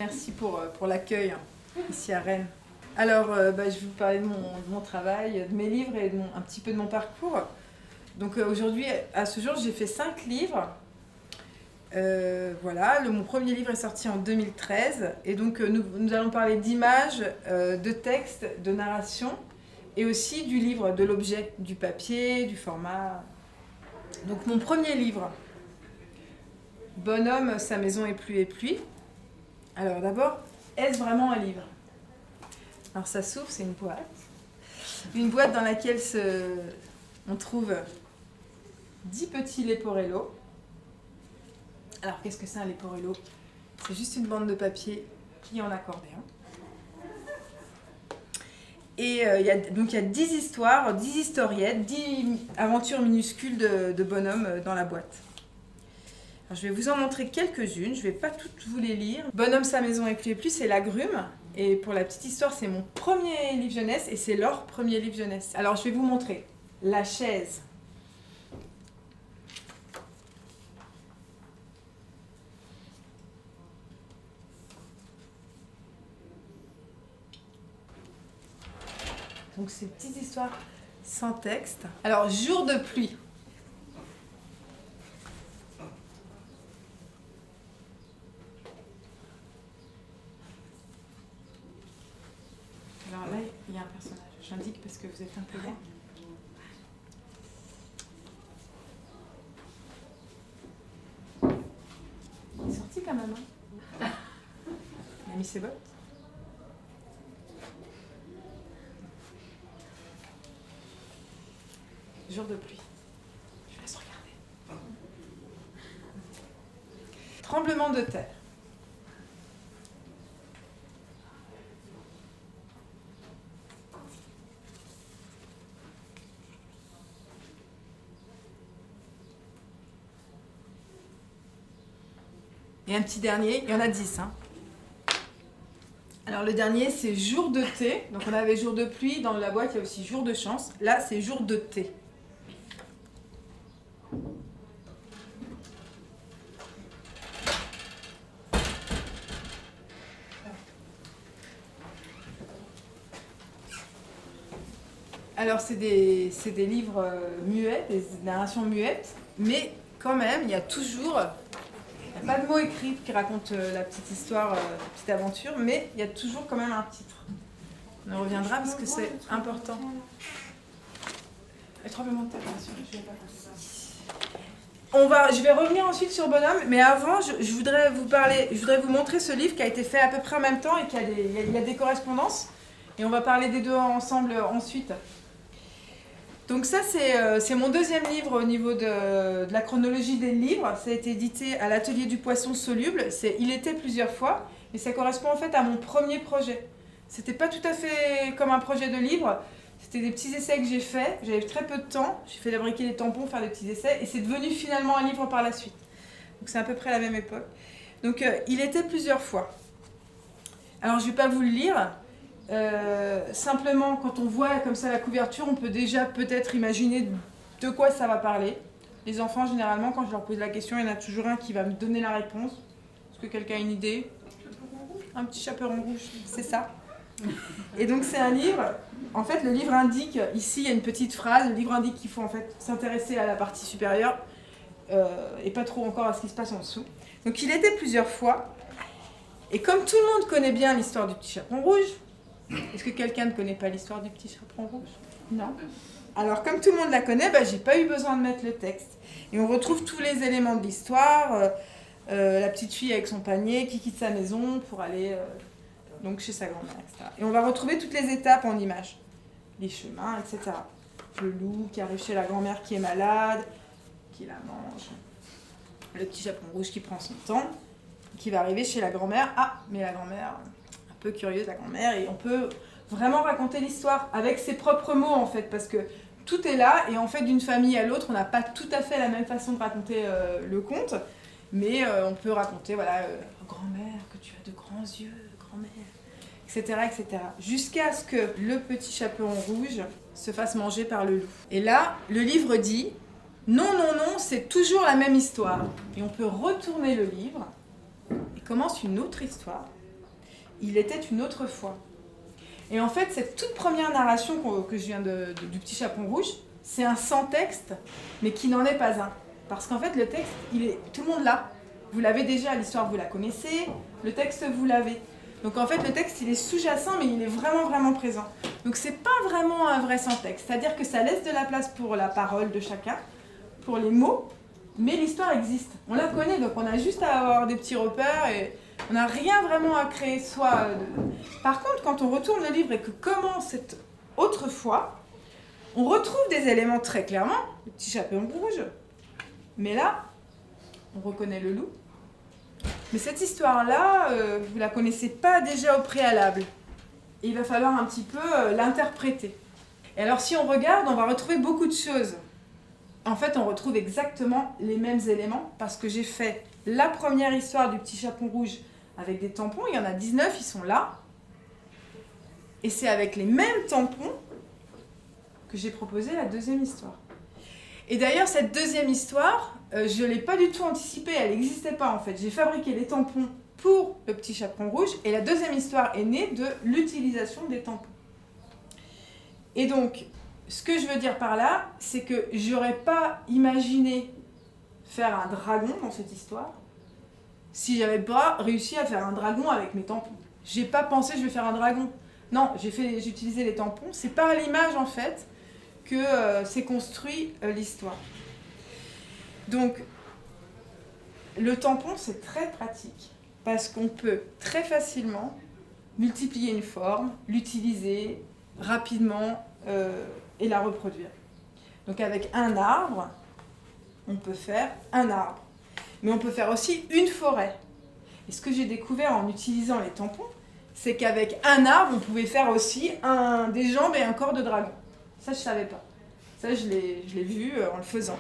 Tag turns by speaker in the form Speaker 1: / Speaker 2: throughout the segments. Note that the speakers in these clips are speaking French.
Speaker 1: Merci pour l'accueil ici à Rennes. Alors, je vais vous parler de mon travail, de mes livres et un petit peu de mon parcours. Donc aujourd'hui, à ce jour, j'ai fait 5 livres. Voilà, mon premier livre est sorti en 2013. Et donc, nous allons parler d'images, de textes, de narration et aussi du livre, de l'objet, du papier, du format. Donc, mon premier livre, Bonhomme, sa maison et pluie. Alors d'abord, est-ce vraiment un livre ? Alors ça s'ouvre, c'est une boîte. Une boîte dans laquelle on trouve 10 petits Leporello. Alors qu'est-ce que c'est un Leporello ? C'est juste une bande de papier pliée en accordéon. Et il y a 10 histoires, 10 historiettes, 10 aventures minuscules de bonhommes dans la boîte. Alors, je vais vous en montrer quelques-unes, je ne vais pas toutes vous les lire. Bonhomme, sa maison et pluie, c'est l'agrume. Et pour la petite histoire, c'est mon premier livre jeunesse et c'est leur premier livre jeunesse. Alors je vais vous montrer la chaise. Donc ces petites histoires sans texte. Alors jour de pluie. Alors là, il y a un personnage. J'indique parce que vous êtes un peu loin. Il est sorti quand même. Hein. Il a mis ses bottes. Jour de pluie. Je laisse regarder. Tremblement de terre. Et un petit dernier, il y en a 10. Hein. Alors le dernier, c'est jour de thé. Donc on avait jour de pluie, dans la boîte il y a aussi jour de chance. Là, c'est jour de thé. Alors c'est des livres muets, des narrations muettes, mais quand même, il y a toujours... Il n'y a pas de mots écrits qui racontent la petite histoire, la petite aventure, mais il y a toujours quand même un titre. On en reviendra parce que c'est important. Les tremblements de terre, bien sûr, je vais pas je vais revenir ensuite sur Bonhomme, mais avant, je voudrais vous montrer ce livre qui a été fait à peu près en même temps et il y a des correspondances. Et on va parler des deux ensemble ensuite. Donc ça, c'est mon deuxième livre au niveau de la chronologie des livres. Ça a été édité à l'Atelier du Poisson Soluble. Il était plusieurs fois, et ça correspond en fait à mon premier projet. C'était pas tout à fait comme un projet de livre. C'était des petits essais que j'ai faits. J'avais très peu de temps. J'ai fait fabriquer des tampons, faire des petits essais, et c'est devenu finalement un livre par la suite. Donc c'est à peu près la même époque. Donc il était plusieurs fois. Alors je vais pas vous le lire. Simplement, quand on voit comme ça la couverture, on peut déjà peut-être imaginer de quoi ça va parler. Les enfants, généralement, quand je leur pose la question, il y en a toujours un qui va me donner la réponse. Est-ce que quelqu'un a une idée ? Un petit chaperon rouge, c'est ça. Et donc c'est un livre. En fait, le livre indique, ici il y a une petite phrase, le livre indique qu'il faut en fait s'intéresser à la partie supérieure et pas trop encore à ce qui se passe en dessous. Donc il était plusieurs fois. Et comme tout le monde connaît bien l'histoire du petit chaperon rouge, est-ce que quelqu'un ne connaît pas l'histoire du petit chaperon rouge ? Non. Alors, comme tout le monde la connaît, j'ai pas eu besoin de mettre le texte. Et on retrouve tous les éléments de l'histoire. La petite fille avec son panier qui quitte sa maison pour aller donc chez sa grand-mère, etc. Et on va retrouver toutes les étapes en images. Les chemins, etc. Le loup qui arrive chez la grand-mère qui est malade, qui la mange. Le petit chaperon rouge qui prend son temps, qui va arriver chez la grand-mère. Ah, mais la grand-mère... peu curieuse la grand-mère, et on peut vraiment raconter l'histoire avec ses propres mots en fait, parce que tout est là, et en fait d'une famille à l'autre on n'a pas tout à fait la même façon de raconter le conte, mais on peut raconter grand-mère, que tu as de grands yeux, grand-mère, etc. Jusqu'à ce que le petit chaperon rouge se fasse manger par le loup. Et là, le livre dit non, c'est toujours la même histoire. Et on peut retourner le livre et commence une autre histoire. il était une autre fois. Et en fait, cette toute première narration que je viens du Petit Chaperon Rouge, c'est un sans-texte, mais qui n'en est pas un. Parce qu'en fait, le texte, tout le monde l'a. Vous l'avez déjà, l'histoire, vous la connaissez, le texte, vous l'avez. Donc en fait, le texte, il est sous-jacent, mais il est vraiment, vraiment présent. Donc c'est pas vraiment un vrai sans-texte, c'est-à-dire que ça laisse de la place pour la parole de chacun, pour les mots, mais l'histoire existe. On la connaît, donc on a juste à avoir des petits repères et on n'a rien vraiment à créer soi. Par contre, quand on retourne le livre et que commence cette autre fois, on retrouve des éléments très clairement, le Petit Chaperon Rouge, mais là, on reconnaît le loup. Mais cette histoire-là, vous ne la connaissez pas déjà au préalable. Et il va falloir un petit peu l'interpréter. Et alors si on regarde, on va retrouver beaucoup de choses. En fait, on retrouve exactement les mêmes éléments parce que j'ai fait la première histoire du Petit Chaperon Rouge avec des tampons. Il y en a 19, ils sont là. Et c'est avec les mêmes tampons que j'ai proposé la deuxième histoire. Et d'ailleurs, cette deuxième histoire, je ne l'ai pas du tout anticipée, elle n'existait pas en fait. J'ai fabriqué les tampons pour le Petit Chaperon Rouge et la deuxième histoire est née de l'utilisation des tampons. Et donc, ce que je veux dire par là, c'est que j'aurais pas imaginé faire un dragon dans cette histoire si j'avais pas réussi à faire un dragon avec mes tampons. J'ai pas pensé je vais faire un dragon. Non, j'ai utilisé les tampons. C'est par l'image en fait que s'est construit l'histoire. Donc, le tampon c'est très pratique parce qu'on peut très facilement multiplier une forme, l'utiliser rapidement et la reproduire. Donc avec un arbre, on peut faire un arbre. Mais on peut faire aussi une forêt. Et ce que j'ai découvert en utilisant les tampons, c'est qu'avec un arbre, on pouvait faire aussi des jambes et un corps de dragon. Ça, je ne savais pas. Ça, je l'ai vu en le faisant.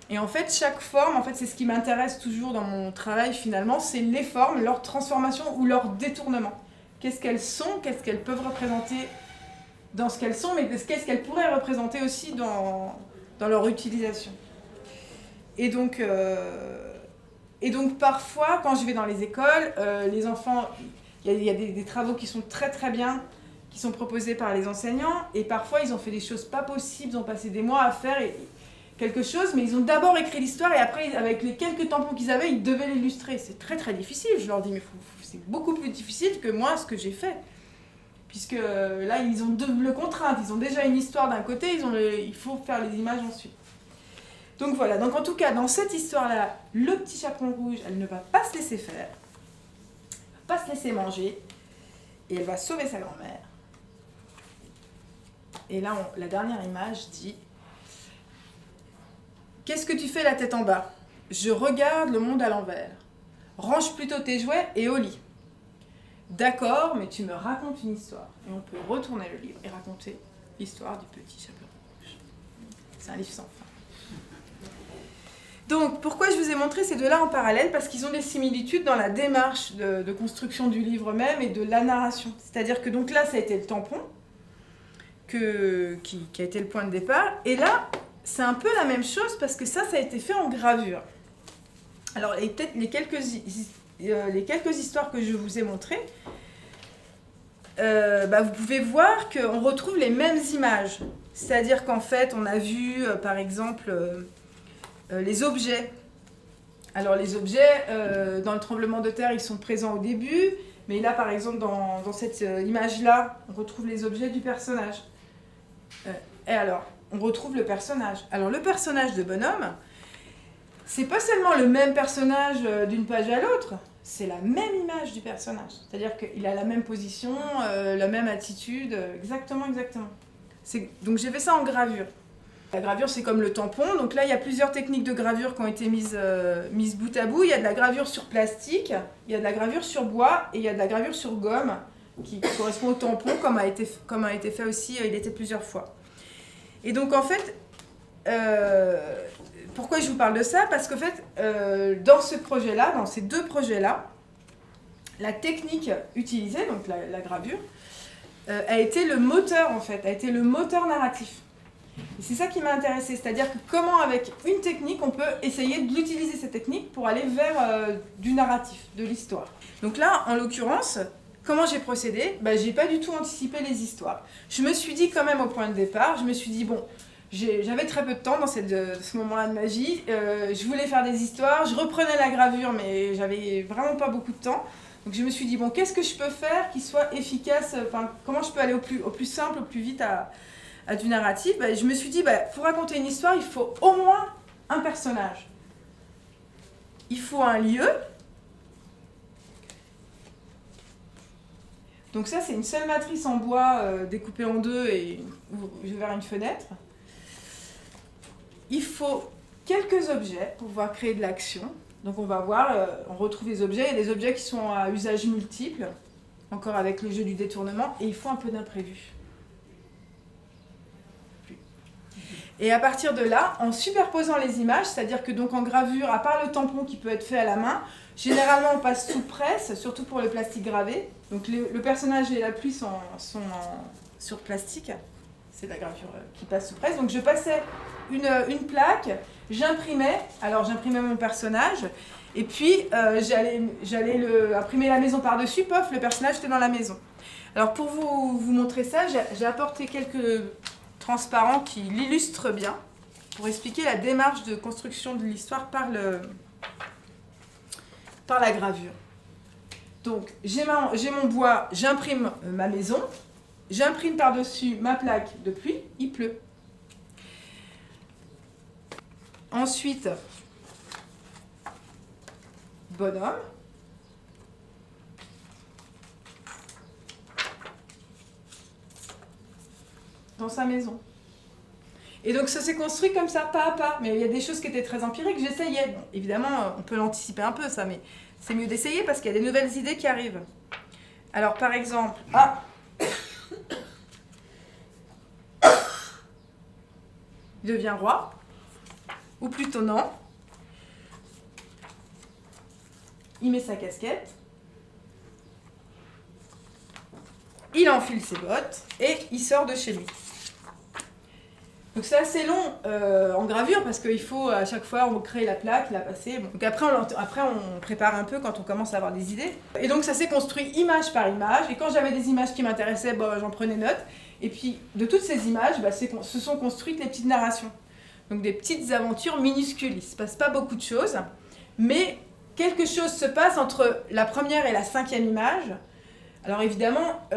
Speaker 1: Et en fait, chaque forme, en fait, c'est ce qui m'intéresse toujours dans mon travail finalement, c'est les formes, leur transformation ou leur détournement. Qu'est-ce qu'elles sont, qu'est-ce qu'elles peuvent représenter dans ce qu'elles sont, mais qu'est-ce qu'elles pourraient représenter aussi dans leur utilisation. Et donc parfois, quand je vais dans les écoles, les enfants, il y a des travaux qui sont très très bien, qui sont proposés par les enseignants, et parfois ils ont fait des choses pas possibles, ils ont passé des mois à faire quelque chose, mais ils ont d'abord écrit l'histoire, et après, avec les quelques tampons qu'ils avaient, ils devaient l'illustrer. C'est très très difficile, je leur dis, mais c'est beaucoup plus difficile que moi, ce que j'ai fait. Puisque là, ils ont double contrainte, ils ont déjà une histoire d'un côté, il faut faire les images ensuite. Donc voilà, donc en tout cas, dans cette histoire-là, le Petit Chaperon Rouge, elle ne va pas se laisser faire, elle ne va pas se laisser manger, et elle va sauver sa grand-mère. Et là, la dernière image dit « Qu'est-ce que tu fais la tête en bas ? Je regarde le monde à l'envers. Range plutôt tes jouets et au lit. D'accord, mais tu me racontes une histoire. » Et on peut retourner le livre et raconter l'histoire du Petit Chaperon Rouge. C'est un livre sans fin. Donc, pourquoi je vous ai montré ces deux-là en parallèle ? Parce qu'ils ont des similitudes dans la démarche de construction du livre même et de la narration. C'est-à-dire que donc là, ça a été le tampon, qui a été le point de départ. Et là, c'est un peu la même chose parce que ça a été fait en gravure. Alors, peut-être les quelques histoires que je vous ai montrées, vous pouvez voir qu'on retrouve les mêmes images. C'est-à-dire qu'en fait, on a vu, par exemple, les objets. Alors, les objets, dans le tremblement de terre, ils sont présents au début. Mais là, par exemple, dans cette image-là, on retrouve les objets du personnage. Et alors, on retrouve le personnage. Alors, le personnage de Bonhomme, c'est pas seulement le même personnage d'une page à l'autre, c'est la même image du personnage. C'est-à-dire qu'il a la même position, la même attitude, exactement. Donc j'ai fait ça en gravure. La gravure, c'est comme le tampon. Donc là, il y a plusieurs techniques de gravure qui ont été mises bout à bout. Il y a de la gravure sur plastique, il y a de la gravure sur bois et il y a de la gravure sur gomme qui correspond au tampon, comme a été fait aussi, il était plusieurs fois. Et donc en fait, pourquoi je vous parle de ça ? Parce qu'en fait, dans ce projet-là, dans ces deux projets-là, la technique utilisée, donc la gravure, a été le moteur en fait, a été le moteur narratif. Et c'est ça qui m'a intéressée, c'est-à-dire que comment avec une technique, on peut essayer d'utiliser cette technique pour aller vers du narratif, de l'histoire. Donc là, en l'occurrence, comment j'ai procédé? J'ai pas du tout anticipé les histoires. Je me suis dit quand même au point de départ, je me suis dit bon, j'avais très peu de temps dans ce moment-là de ma vie, je voulais faire des histoires, je reprenais la gravure mais j'avais vraiment pas beaucoup de temps. Donc je me suis dit bon, qu'est-ce que je peux faire qui soit efficace, comment je peux aller au plus simple, au plus vite à du narratif? Je me suis dit pour raconter une histoire, il faut au moins un personnage. Il faut un lieu. Donc ça, c'est une seule matrice en bois découpée en deux et vers une fenêtre. Il faut quelques objets pour pouvoir créer de l'action. Donc on va voir, on retrouve les objets. Il y a des objets qui sont à usage multiple, encore avec le jeu du détournement, et il faut un peu d'imprévu. Et à partir de là, en superposant les images, c'est-à-dire que donc en gravure, à part le tampon qui peut être fait à la main, généralement on passe sous presse, surtout pour le plastique gravé. Donc le personnage et la pluie sont sur plastique, c'est la gravure qui passe sous presse. Donc je passais une plaque, j'imprimais mon personnage, et puis j'allais imprimer la maison par-dessus, pof, le personnage était dans la maison. Alors pour vous montrer ça, j'ai apporté quelques transparents qui l'illustrent bien, pour expliquer la démarche de construction de l'histoire par la gravure. Donc j'ai mon bois, j'imprime ma maison, j'imprime par-dessus ma plaque de pluie, il pleut. Ensuite, bonhomme. Dans sa maison. Et donc ça s'est construit comme ça, pas à pas. Mais il y a des choses qui étaient très empiriques, j'essayais. Bon, évidemment, on peut l'anticiper un peu ça, mais c'est mieux d'essayer parce qu'il y a des nouvelles idées qui arrivent. Alors par exemple, il devient roi, ou plutôt non. Il met sa casquette, il enfile ses bottes et il sort de chez lui. Donc c'est assez long en gravure parce qu'il faut à chaque fois on crée la plaque, la passer. Bon. Donc après on prépare un peu quand on commence à avoir des idées. Et donc ça s'est construit image par image. Et quand j'avais des images qui m'intéressaient, j'en prenais note. Et puis de toutes ces images, se sont construites les petites narrations. Donc des petites aventures minuscules. Il ne se passe pas beaucoup de choses, mais quelque chose se passe entre la première et la 5e image. Alors évidemment,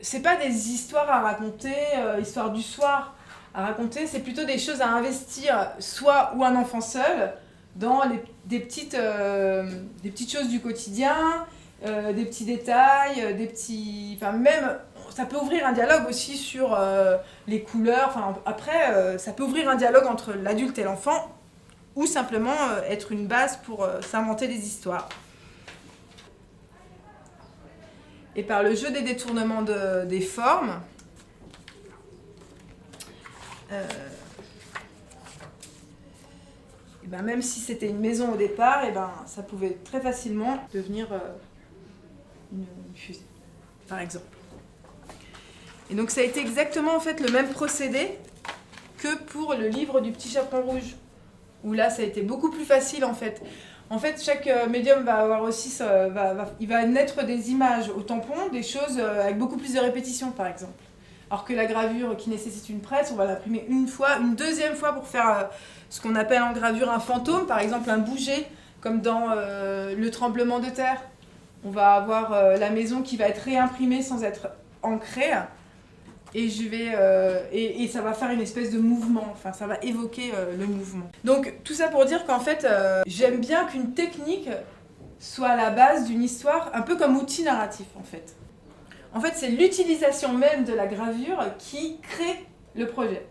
Speaker 1: c'est pas des histoires à raconter, histoire du soir à raconter, c'est plutôt des choses à investir, soit ou un enfant seul, dans des petites choses du quotidien, des petits détails, même, ça peut ouvrir un dialogue aussi sur les couleurs, après, ça peut ouvrir un dialogue entre l'adulte et l'enfant, ou simplement être une base pour s'inventer des histoires. Et par le jeu des détournements des formes, même si c'était une maison au départ, ça pouvait très facilement devenir une fusée, par exemple. Et donc ça a été exactement en fait le même procédé que pour le livre du Petit Chaperon Rouge, où là ça a été beaucoup plus facile en fait. En fait, chaque médium va avoir aussi, il va naître des images au tampon, des choses avec beaucoup plus de répétitions, par exemple. Alors que la gravure qui nécessite une presse, on va l'imprimer une fois, une deuxième fois pour faire ce qu'on appelle en gravure un fantôme, par exemple un bouger, comme dans le tremblement de terre. On va avoir la maison qui va être réimprimée sans être ancrée, et ça va faire une espèce de mouvement, ça va évoquer le mouvement. Donc tout ça pour dire qu'en fait, j'aime bien qu'une technique soit à la base d'une histoire, un peu comme outil narratif en fait. En fait, c'est l'utilisation même de la gravure qui crée le projet.